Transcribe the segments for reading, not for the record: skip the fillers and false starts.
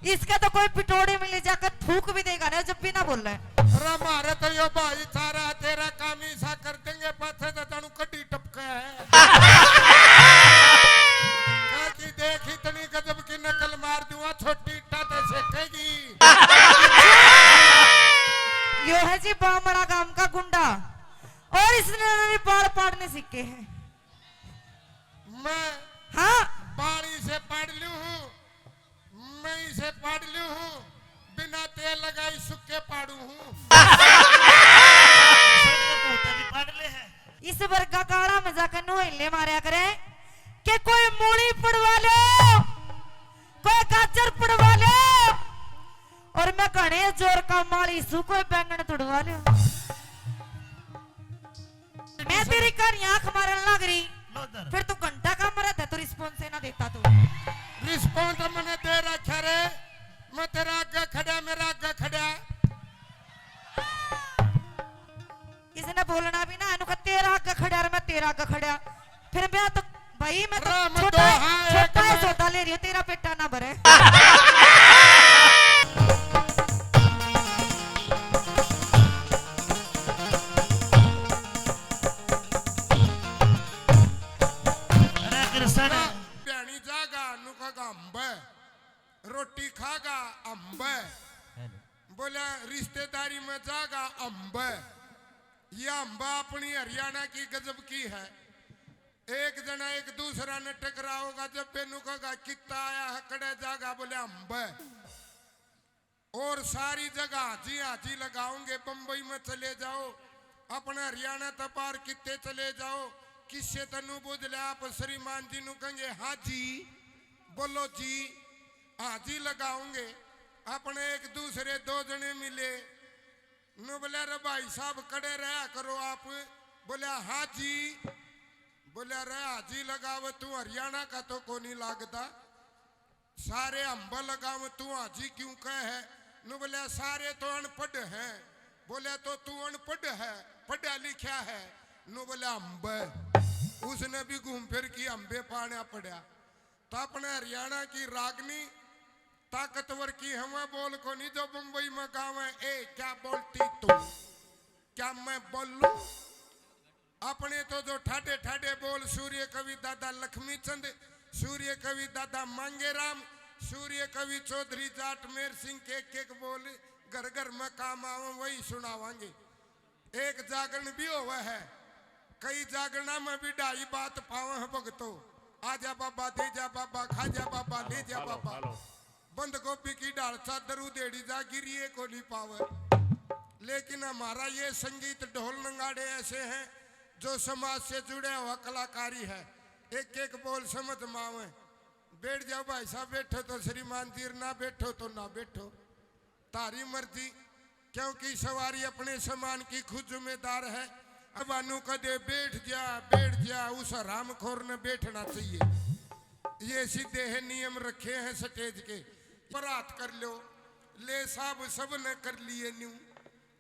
इसका तो कोई पिटोड़े में ले जाकर थूक भी देगा ना जब भी ना बोल रहे। अरे मारे तो यो भाई सारा तेरा काम ही सा कर देंगे पाछे तो जानू कटी टपका है कि देख इतनी गजब की नकल मार दूंगा छोटी टाटे सेकेगी। यो है जी बामड़ा गांव का गुंडा और इसने मेरे बाल पाड़ने सीखे हैं। मैं हाँ बाड़ी से पाड़ लू हूँ, मैं इसे पाड़ लू हूँ, बिना तेल लगाई सुखे पाड़ू हूँ। इस वर्ग का काड़ा में जाकर नोहिले मारा करे कि कोई मूली पड़वा लो, कोई गाजर पड़वा लो और मैं घने जोर का माली सू कोई बैंगन तुड़वा लो। मैं तेरी कहानी आंख मारने लग रही फिर तू घंटा का मरा था तो रिस्पॉन्स ना देता तू। रिस्पॉन्स मैंने दे रखा रे, मैं तेरा आगे खड़ा, मेरा आगे खड़ा। इसने बोलना भी ना अनुका तेरा आगे खड़ा और मैं तेरा आगे खड़ा फिर मैं तो भाई मैं तो छोटा है सौदा ले रही हूँ तेरा पेटा ना भरे। प्यानी जागा नुका अम्ब रोटी खागा अम्ब बोला रिश्तेदारी में जागा अम्ब। यह अम्ब अपनी हरियाणा की गजब की है। एक जना एक दूसरा ने टकराओगा जब बेनू कहा कितना आया है कड़े जागा बोले अम्ब। और सारी जगह हाजी हाजी लगाओगे। बंबई में चले जाओ, अपना हरियाणा तपार कितने चले जाओ, किससे तनु बुझ ले आप श्रीमान जी नु कहेंगे हाँ जी बोलो जी, हाजी लगाओगे। अपने एक दूसरे दो जने मिले नु बोले रे भाई साहब कड़े रहा करो आप, बोले हाँ जी, बोले रे हाजी लगाव तू हरियाणा का तो को नहीं लागता, सारे अम्ब लगाव तू हाजी क्यों कह है। नु बोले सारे तो अनपढ़ हैं, बोले तो तू अनपढ़ है पढ़ा लिखा है। नु बोले अम्ब, उसने भी घूम फिर की अम्बे पाना पड़ा। तो अपने हरियाणा की रागनी ताकतवर की हमें बोल को नहीं जो मुंबई में गाँव है। ए क्या बोलती तू, क्या मैं बोलूं? अपने तो जो ठाडे ठाडे बोल सूर्य कवि दादा लक्ष्मी चंद, सूर्य कवि दादा मांगेराम, सूर्य कवि चौधरी जाट मेर सिंह के एक बोल घर घर में काम आवे वही सुनावांगे। एक जागरण भी हुआ है, कई जागरणा में भी ढाई बात पावे है भगतो। आजा बाबा दे जा बाबा, खा जा बाबा ले जा बाबा, बंद गोभी की डाल चादर उधेड़ी जा गिरिए को नहीं पावे। लेकिन हमारा ये संगीत ढोल नंगाड़े ऐसे हैं जो समाज से जुड़े हुआ कलाकारी है। एक एक बोल समझ मावे। बैठ जाओ भाई साहब, बैठो तो श्रीमान जी, ना बैठो तो ना बैठो, तारी मर्जी, क्योंकि सवारी अपने सामान की खुद जिम्मेदार है। अब अनु कदे बैठ जा, उस हरामखोर ने बैठना चाहिए। ये सीधे है नियम रखे हैं स्टेज के। पर हाथ कर लो ले साहब, सब ने कर लिए न्यू,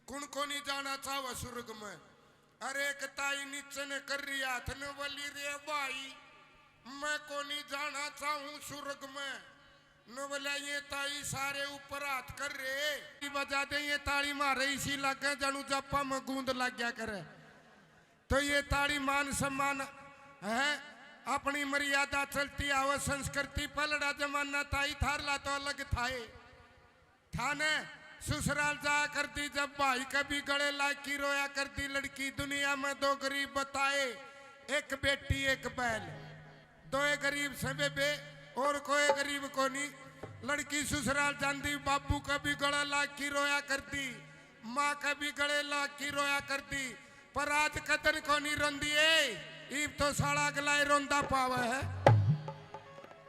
कुण को नहीं जाना चाहो स्वर्ग में। अरे एक ताई नीचे ने कर रही हाथ ने बोली रे भाई मैं को नहीं जाना चाहूं स्वर्ग में। न बोला ये ताई सारे ऊपर हाथ कर रहे बजा दे, ये ताली मारे इसी लगे जानू जप्पा में गूंद लग गया करे। तो ये ताली मान सम्मान है, अपनी मर्यादा चलती आवे संस्कृति। पलड़ा जमाना ताई थारला तो अलग थाए थाने ससुराल जाया करती जब भाई कभी गले लायक की रोया करती लड़की। दुनिया में दो गरीब बताए, एक बेटी एक बैल, दो गरीब से बे और कोई गरीब को नहीं। लड़की ससुराल जाती बाबू कभी गला लायक की रोया करती, माँ कभी गले लायक की रोया करती। पर आज कदर को नहीं रोंदी ईब तो साड़ा गलाए रोंदा पावा है।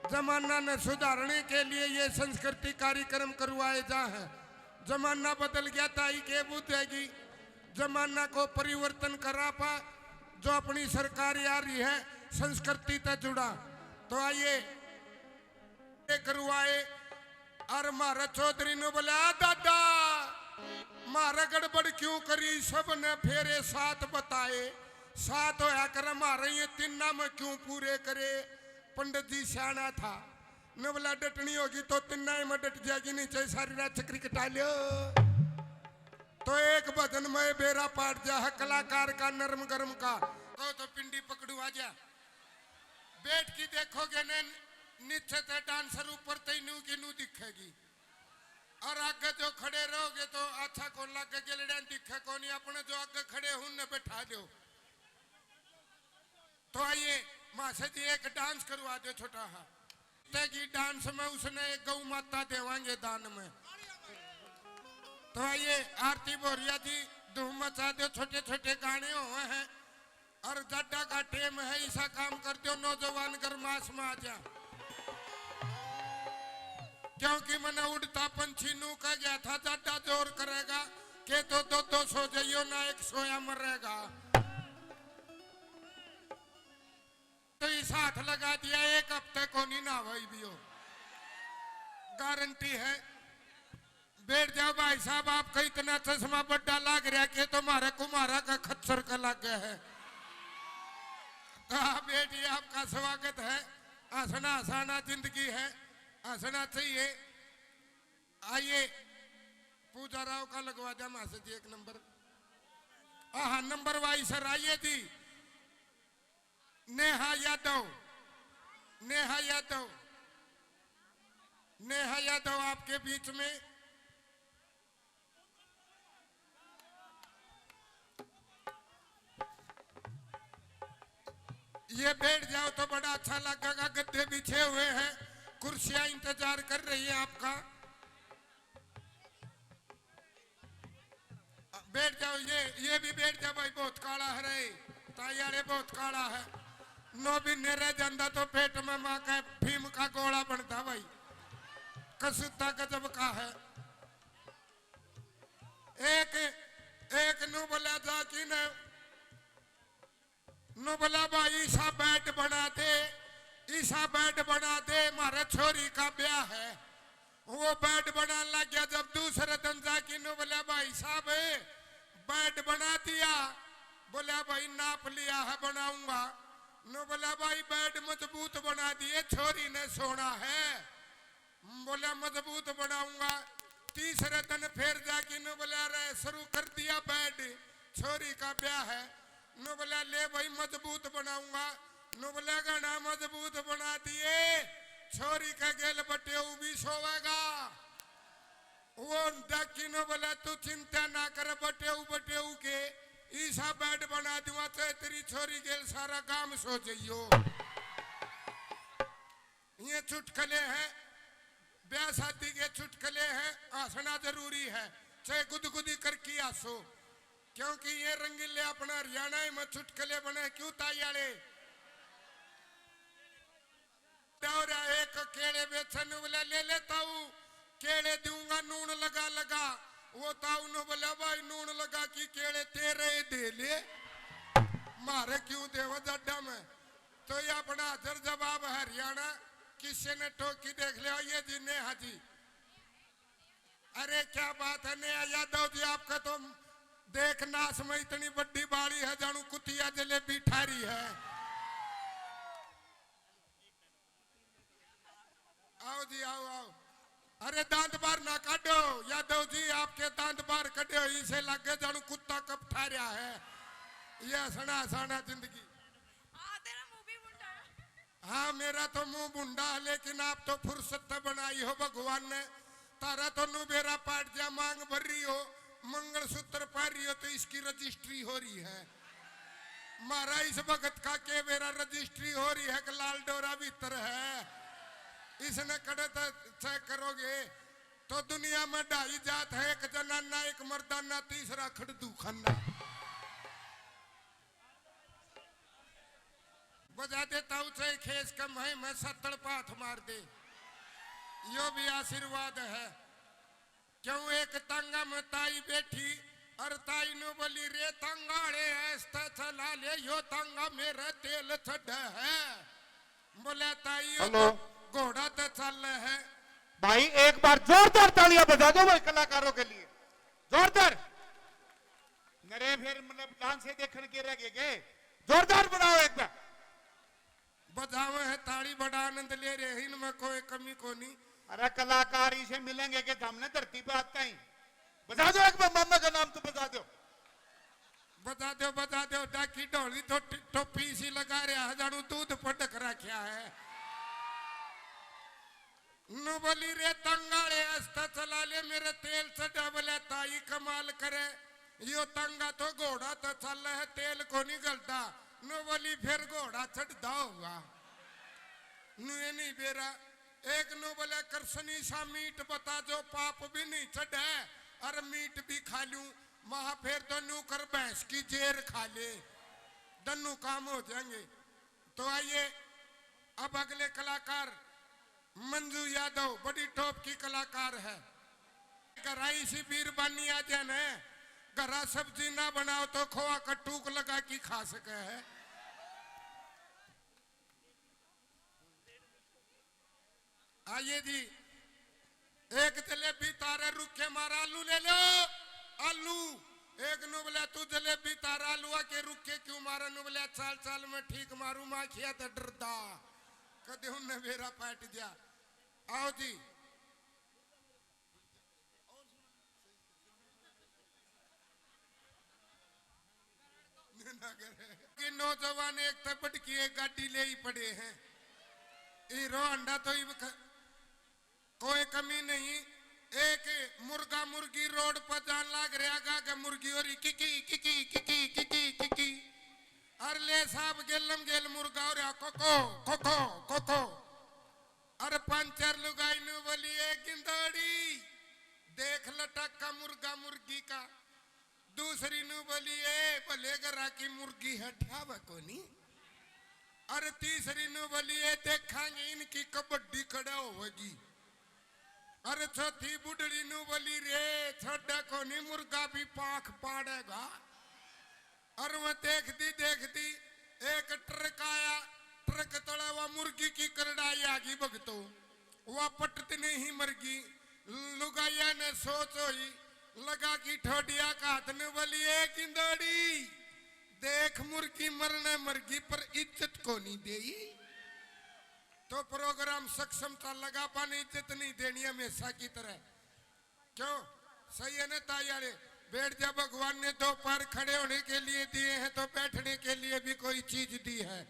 जमाना ने सुधारने के लिए ये संस्कृति कार्यक्रम करवाए जा है। जमाना बदल गया ताई के बुद्धेगी, जमाना को परिवर्तन करा पा जो अपनी सरकार आ रही है संस्कृति से जुड़ा। तो आइए करवाए। और मारा चौधरी ने बोला दादा मारा गड़बड़ क्यों करी, सबने फेरे साथ बताए, साथ होया कर मारे ये तीन में क्यों पूरे करे। पंडित जी सियाना था न बोला डटनी होगी तो तिन्ना में डट जाएगी, नहीं चाहे सारी रात चक्री कटा लियो तो एक भजन में बेरा पाट जा है कलाकार का नरम गरम का। तो पिंडी पकड़ू आ जा बैठ की देखोगे ने नीचे से डांसर ऊपर तैनू की नू दिखेगी और आगे जो खड़े रहोगे तो अच्छा कौन लगे गिलड़े दिखे कौन, अपने जो आगे खड़े हूं ने बैठा दो। तो आइए मासे जी एक डांस करवा दो छोटा हा तेगी डांस में उसने एक गौ माता देवांगे दान में। तो आइए आरती बोरिया जी धूम मचा दो, छोटे छोटे गाने हुए हैं और जड्डा का टेम है, ऐसा काम कर दो नौजवान गरमास में आ जा, क्योंकि मैंने उड़ता पंछी नू कह गया था जड्डा जोर करेगा के तो 200 सो जाइयो ना 1 सोया मरेगा। तो इस हाथ लगा दिया 1 हफ्ते को नहीं ना भाई भी हो, गारंटी है। बैठ जाओ भाई साहब, आपका इतना चश्मा बड्डा लाग रहा कि तुम्हारे कुमारा का खच्चर का लग गया है। बेटी आपका स्वागत है, हंसना हंसाना जिंदगी है, हंसना चाहिए। आइए पूजा राव का लगवा दिया मासे जी 1 नंबर। हाँ नंबर वाइज सर आइए जी। नेहा यादव, नेहा यादव, नेहा यादव आपके बीच में। ये बैठ जाओ तो बड़ा अच्छा लगेगा, गद्दे बिछे हुए हैं, कुर्सियां इंतजार कर रही है आपका। बैठ जाओ, ये भी बैठ जाओ भाई, बहुत काला है रे तायारे, बहुत काला है। नो भी रह जाता तो पेट में माँ का भीम का गोला बनता भाई, कसुता गजब का है। एक नु बोला जा कि नु बोला भाई ईसा बैट बना दे, ईसा बैट बना दे, मारे छोरी का ब्याह है। वो बैट बना लग गया, जब दूसरे दिन जाके नु बोला भाई साहब बैट बना दिया, बोला भाई नाप लिया है बनाऊंगा। नो बोला भाई बैट मजबूत बना दिए, छोरी ने सोना है, बोला मजबूत बनाऊंगा। तीसरे दिन फिर जाके नो बोला रे शुरू कर दिया बैट, छोरी का ब्याह है। नो बोला ले भाई मजबूत बनाऊंगा। नो बोला गाना मजबूत बना दिए, छोरी का गेल बटे भी सोवेगा। वो डाकी नो बोला तू चिंता ना कर बटेऊ के ईसा बैट बना दूंगा, तो तेरी छोरी गेल सारा काम सो जाइयो। ये चुटकले हैं, ब्याह शादी के चुटकले हैं, हंसना जरूरी है, चाहे गुदगुदी करके हंसो, क्योंकि ये रंगीले अपना हरियाणा में चुटकले बने क्यों तायाले। एक केले बेचन बोला ले लेता हूँ, केले दूंगा नून लगा लगा। वो ताऊ ने बोला भाई नून लगा की केले तेरे दे ले, मारे क्यों देव जड्डा में। तो ये अपना हजर जवाब हरियाणा किसी ने टोकी देख लिया। ये जी नेहा जी, अरे क्या बात है नेहा यादव जी, आपका तो देख नाश में इतनी बड़ी बाड़ी है जानू कुतिया जलेबी ठारी है। आओ जी आओ आओ। अरे दांत बार ना काटो यादव जी, आपके दांत बार कटो, इसे लगे जानू कुत्ता कब ठारिया है। ये सना सना जिंदगी। तेरा मुंह भी बुंडा है। हाँ मेरा तो मुंह बुंडा है, लेकिन आप तो फुर्सत बनाई हो भगवान ने, तारा तो नु बेरा पाट जा, मांग भर रही हो, मंगलसूत्र पा रही हो, तो इसकी रजिस्ट्री हो रही है। मारा इस भगत का के मेरा रजिस्ट्री हो रही है कि लाल डोरा भीतर है। इसने कड़े चेक करोगे तो दुनिया में 2.5 जात है, एक जनाना एक मर्दाना, तीसरा खड़दू खन्ना। बजा देता हूँ चाहे खेस कम है, मैं 70 पाथ मार दे, यो भी आशीर्वाद है। क्यों एक तंगा में ताई बैठी और ताई नु बोली रे तंगाड़े ऐसा चला ले, यो तंगा मेरा तेल छड़ है। बोले ताई घोड़ा तो चल रहा है भाई, एक बार जोरदार तालियां बजा दो भाई कलाकारों के लिए, जोरदार। नरे फिर मतलब डांस से देखने के रह गए, जोरदार बनाओ एक बार। बजावे है ताड़ी, बड़ा आनंद ले रहे हैं, इनमें कोई कमी को नहीं। अरे कलाकार इसे मिलेंगे कि हमने धरती पे आता ही। बजा दो एक बार मामा का नाम तो बजा दो। बजा दो डाकी ढोली तो टोपी सी लगा रहा है, जानू दूध पटक रखा है। नु बोली रे तंगाड़े अस्ता चला ले, मेरे तेल से डबले ताई कमाल करे। यो तंगा तो घोड़ा तो चल है, तेल को नहीं गलता। नु बोली फिर घोड़ा चढ़ता होगा। नु ये नहीं बेरा एक नु बोले कृष्णी सा मीट बता जो पाप भी नहीं चढ़े, और मीट भी खा लूं महा फिर तो नू कर भैंस की जेर खा ले, दन्नू काम हो जाएंगे। तो आइए अब अगले कलाकार मंजू यादव, बड़ी टॉप की कलाकार है। गराई सी बीरबानी आ जाए, गरा सब्जी ना बनाओ तो खोआ का टूक लगा के खा सके है। आइए जी, एक जलेबी तारे रुखे मारा, आलू ले लो आलू। एक नु बोले तू जलेबी तारा आलू के रुखे क्यों मारा? नु बोले चाल चाल में ठीक मारू, मां खिया तो डरदा कदे उन्हें मेरा पैट दिया। आओ जी, कि नौजवान एक तपट की एक गाड़ी ले ही पड़े हैं। हीरो अंडा तो कोई कमी नहीं। एक मुर्गा मुर्गी रोड पर जान लाग रहा गा के मुर्गी और Kiki Kiki Kiki Kiki Kiki, और ले साहब गेलम गेल मुर्गा और कोको कोको कोको, और पंचर लुगाई नु बोली एक गिंदड़ी देख लटक का मुर्गा मुर्गी का। दूसरी नु बोली ए भले गरा की मुर्गी है ठावा को नहीं। और तीसरी नु बोली ए देखांगे इनकी कबड्डी खड़ा होगी। अरे चौथी बुढ़ड़ी नु बोली रे छोड़ा को नहीं मुर्गा भी पाख पाड़ेगा। और वह देखती एक ट्रक आया, ट्रक तोड़ा हुआ मुर्गी की करड़ाई आगी भगतो, वह पटत नहीं मरगी। लुगाइया ने सोच होई लगा की ठोडिया का हाथ ने बोली एक इंदोड़ी देख मुर्गी मरने मरगी पर इज्जत को नहीं देई। तो प्रोग्राम सक्षमता लगा पाने इज्जत नहीं देनी हमेशा की तरह। क्यों सही है ना तायारे? बैठ जा, भगवान ने दो पैर खड़े होने के लिए दिए हैं तो बैठने के लिए भी कोई चीज दी है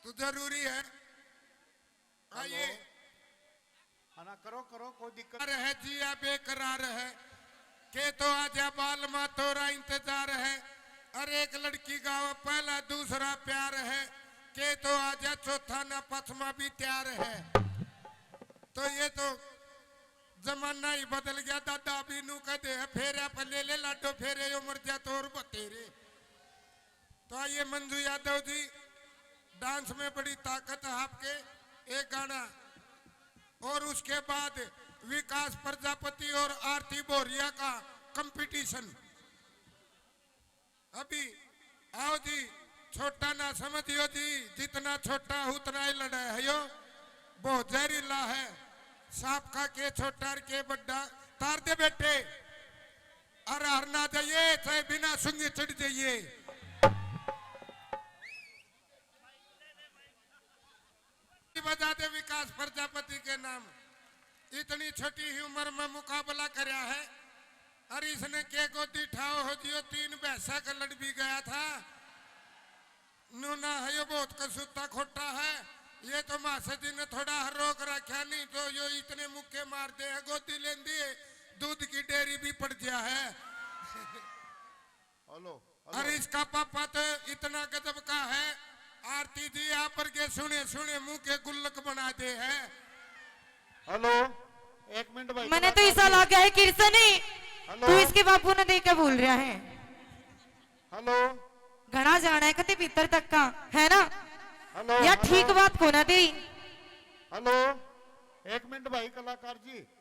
तो जरूरी है। आइए ना करो करो कोई दिक्कत है जिया बेकरार है के तो आजा बाल मा तोरा इंतजार है। और एक लड़की गाँव पहला दूसरा प्यार है के तो आजा चौथा ना पथमा भी तैयार है। तो ये तो जमाना ही बदल गया। दादा भी नू कहते हैं फेरे पर ले ले लाडो फेरे उमर जा तो और बतेरे। तो आइए मंजू यादव जी, डांस में बड़ी ताकत है आपके। एक गाना और उसके बाद विकास प्रजापति और आरती बोरिया का कंपटीशन। अभी आओ जी, छोटा ना समझियो जी, जितना छोटा उतना ही लड़ा है। यो बहुत जहरीला है, सांप खा के छोटा के बड्डा तार दे बेटे। और हरना जाइए चाहे बिना सुंगे चढ़ जाइए। बजा दे विकास प्रजापति के नाम। इतनी छोटी ही उम्र में मुकाबला कराया है। और इसने के गोदी ठाओ हो जियो 3 भैंसा का लड़ भी गया था। नूना है यो बहुत कसूता खोटा है। ये तो मासा जी ने थोड़ा रोक रखा, नहीं तो यो इतने मुक्के मार दे है। गोदी लेन दिए दूध की डेयरी भी पड़ गया है। हेलो और इसका पापा तो इतना गजब का है, आरती जी आप पर के सुने सुने मुंह के गुल्लक बना दे है। हेलो एक मिनट भाई, मैंने तो ऐसा लगा है किरसनी तू इसके बापू ने देख के भूल रहा है। हेलो घना जाना है कति भीतर तक का है ना। हेलो या ठीक बात को ना तेरी। हेलो एक मिनट भाई कलाकार जी।